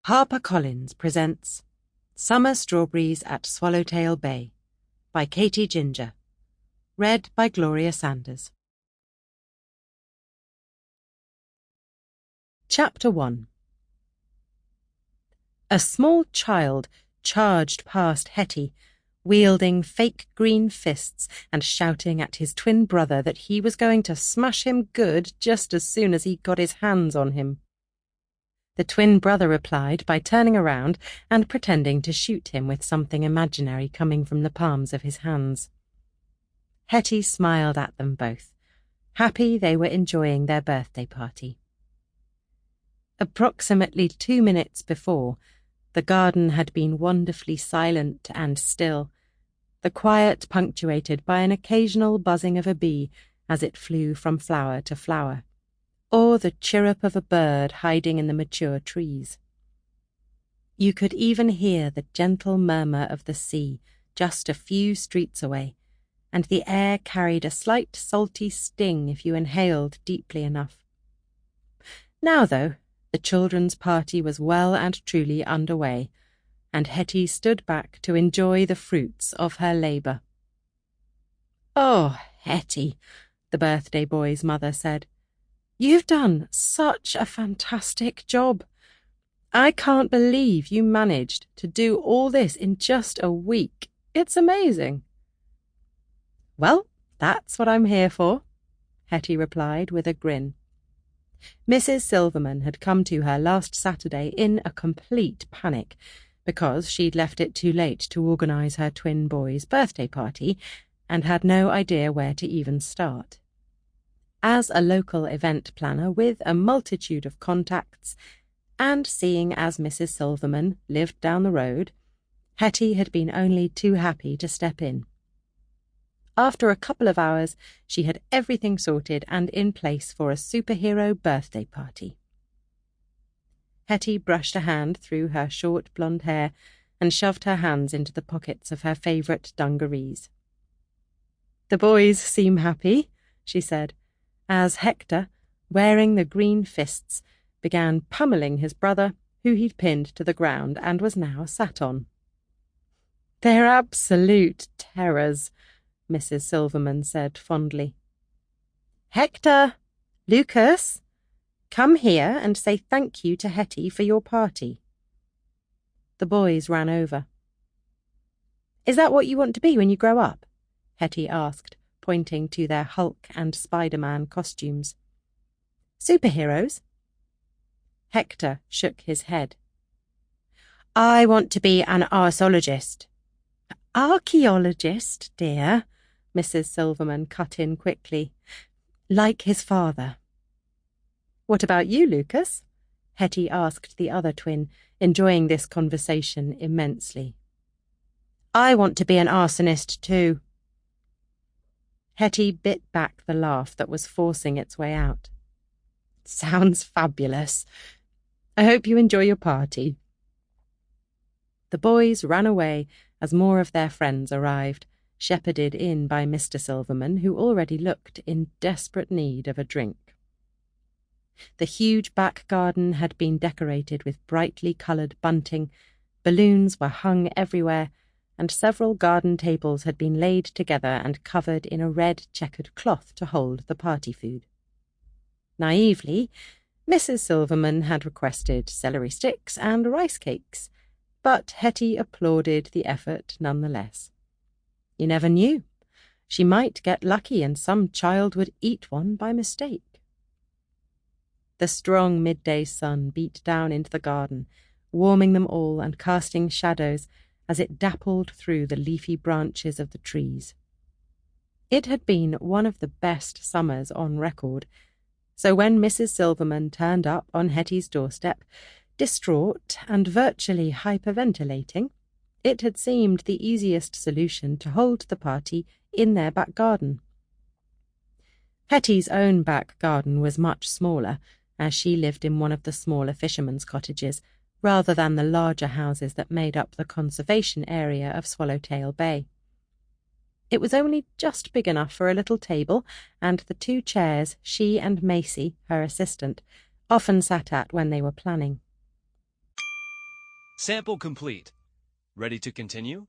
HarperCollins presents Summer Strawberries at Swallowtail Bay by Katie Ginger. Read by Gloria Sanders. Chapter 1. A small child charged past Hetty, wielding fake green fists and shouting at his twin brother that he was going to smash him good just as soon as he got his hands on him. The twin brother replied by turning around and pretending to shoot him with something imaginary coming from the palms of his hands. Hetty smiled at them both, happy they were enjoying their birthday party. Approximately 2 minutes before, the garden had been wonderfully silent and still, the quiet punctuated by an occasional buzzing of a bee as it flew from flower to flower, or the chirrup of a bird hiding in the mature trees. You could even hear the gentle murmur of the sea just a few streets away, and the air carried a slight salty sting if you inhaled deeply enough. Now, though, the children's party was well and truly underway, and Hetty stood back to enjoy the fruits of her labour. "Oh, Hetty," the birthday boy's mother said, "you've done such a fantastic job. I can't believe you managed to do all this in just a week. It's amazing." "Well, that's what I'm here for," Hetty replied with a grin. Mrs. Silverman had come to her last Saturday in a complete panic because she'd left it too late to organise her twin boy's birthday party and had no idea where to even start. As a local event planner with a multitude of contacts, and seeing as Mrs. Silverman lived down the road, Hetty had been only too happy to step in. After a couple of hours, she had everything sorted and in place for a superhero birthday party. Hetty brushed a hand through her short blonde hair and shoved her hands into the pockets of her favourite dungarees. "The boys seem happy," she said, as Hector, wearing the green fists, began pummelling his brother, who he'd pinned to the ground and was now sat on. "They're absolute terrors," Mrs. Silverman said fondly. "Hector! Lucas! Come here and say thank you to Hetty for your party." The boys ran over. "Is that what you want to be when you grow up?" Hetty asked, pointing to their Hulk and Spider-Man costumes. "Superheroes?" Hector shook his head. "I want to be an archaeologist." "Archaeologist, dear," Mrs. Silverman cut in quickly. "Like his father." "What about you, Lucas?" Hetty asked the other twin, enjoying this conversation immensely. "I want to be an arsonist too." Hetty bit back the laugh that was forcing its way out. "Sounds fabulous. I hope you enjoy your party." The boys ran away as more of their friends arrived, shepherded in by Mr. Silverman, who already looked in desperate need of a drink. The huge back garden had been decorated with brightly coloured bunting, balloons were hung everywhere, and several garden tables had been laid together and covered in a red checkered cloth to hold the party food. Naively, Mrs. Silverman had requested celery sticks and rice cakes, but Hetty applauded the effort nonetheless. You never knew. She might get lucky and some child would eat one by mistake. The strong midday sun beat down into the garden, warming them all and casting shadows as it dappled through the leafy branches of the trees. It had been one of the best summers on record, so when Mrs. Silverman turned up on Hetty's doorstep, distraught and virtually hyperventilating, it had seemed the easiest solution to hold the party in their back garden. Hetty's own back garden was much smaller, as she lived in one of the smaller fishermen's cottages, rather than the larger houses that made up the conservation area of Swallowtail Bay. It was only just big enough for a little table and the 2 chairs she and Macy, her assistant, often sat at when they were planning. Sample complete. Ready to continue?